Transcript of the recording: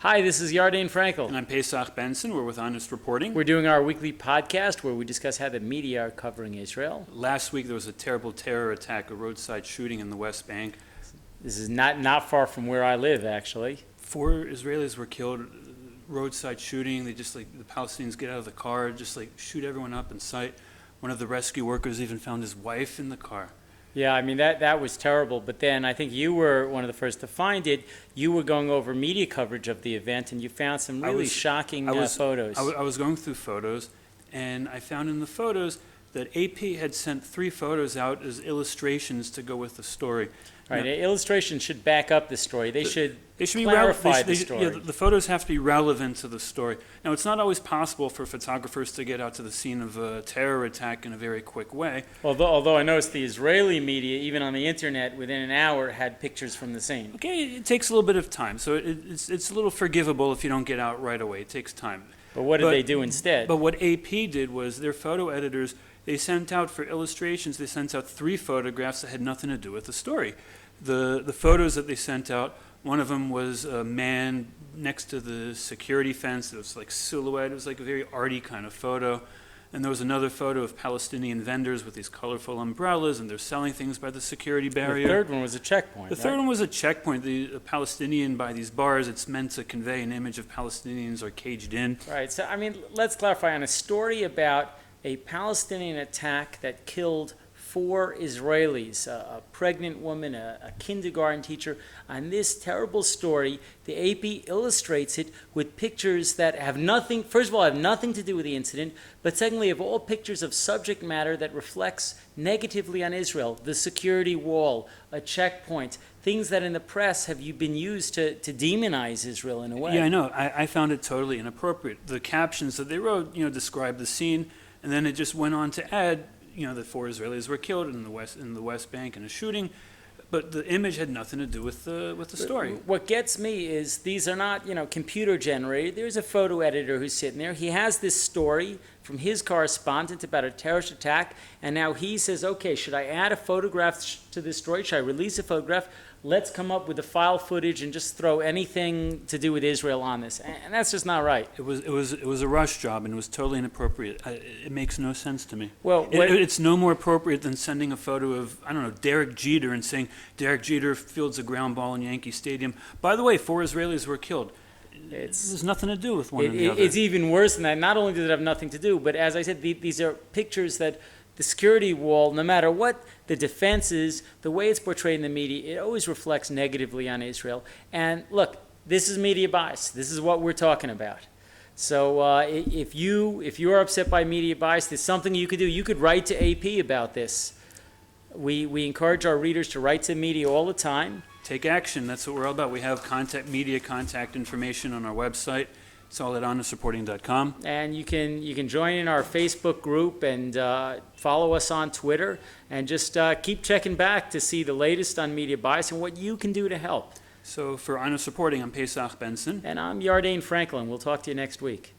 Hi, this is Yarden Frankel. And I'm Pesach Benson. We're with Honest Reporting. We're doing our weekly podcast where we discuss how the media are covering Israel. Last week there was a terrible terror attack, a roadside shooting in the West Bank. This is not far from where I live, actually. 4 Israelis were killed. Roadside shooting. They just the Palestinians get out of the car, just shoot everyone up in sight. One of the rescue workers even found his wife in the car. Yeah, I mean, that was terrible. But then I think you were one of the first to find it. You were going over media coverage of the event, and you found some really shocking photos. I was going through photos, and I found in the photos that AP had sent 3 photos out as illustrations to go with the story. Right, illustrations should back up the story. They should clarify the story. Yeah, the photos have to be relevant to the story. Now, it's not always possible for photographers to get out to the scene of a terror attack in a very quick way. Although I noticed the Israeli media, even on the internet, within an hour had pictures from the scene. Okay, it takes a little bit of time, so it's a little forgivable if you don't get out right away. It takes time. But what did they do instead? But what AP did was their photo editors, they sent out for illustrations, they sent out 3 photographs that had nothing to do with the story. The photos that they sent out, one of them was a man next to the security fence. It was silhouette. It was a very arty kind of photo. And there was another photo of Palestinian vendors with these colorful umbrellas, and they're selling things by the security barrier. The third one was a checkpoint. The third one was a checkpoint. The Palestinian by these bars, it's meant to convey an image of Palestinians are caged in. Right. So, I mean, let's clarify on a story about a Palestinian attack that killed 4 Israelis, a pregnant woman, a kindergarten teacher. On this terrible story, the AP illustrates it with pictures that have nothing, first of all, have nothing to do with the incident, but secondly, of all pictures of subject matter that reflects negatively on Israel, the security wall, a checkpoint, things that in the press have been used to demonize Israel in a way. Yeah, I know. I found it totally inappropriate. The captions that they wrote, described the scene, and then it just went on to add that 4 Israelis were killed in the West Bank in a shooting, but the image had nothing to do with the story. What gets me is these are not computer generated. There's a photo editor who's sitting there. He has this story from his correspondent about a terrorist attack, and now he says, okay, should I add a photograph to this story? Should I release a photograph? Let's come up with the file footage and just throw anything to do with Israel on this. And that's just not right. It was a rush job, and it was totally inappropriate. It makes no sense to me. Well, it's no more appropriate than sending a photo of, Derek Jeter and saying, Derek Jeter fields a ground ball in Yankee Stadium. By the way, 4 Israelis were killed. There's nothing to do with one or the other. It's even worse than that. Not only does it have nothing to do, but as I said, these are pictures that the security wall, no matter what the defense is, the way it's portrayed in the media, it always reflects negatively on Israel. And look, this is media bias. This is what we're talking about. So if you're upset by media bias, there's something you could do. You could write to AP about this. We encourage our readers to write to media all the time. Take action. That's what we're all about. We have media contact information on our website. It's all at HonestReporting.com. And you can join in our Facebook group and follow us on Twitter, and just keep checking back to see the latest on media bias and what you can do to help. So for Honest Reporting, I'm Pesach Benson. And I'm Yarden Franklin. We'll talk to you next week.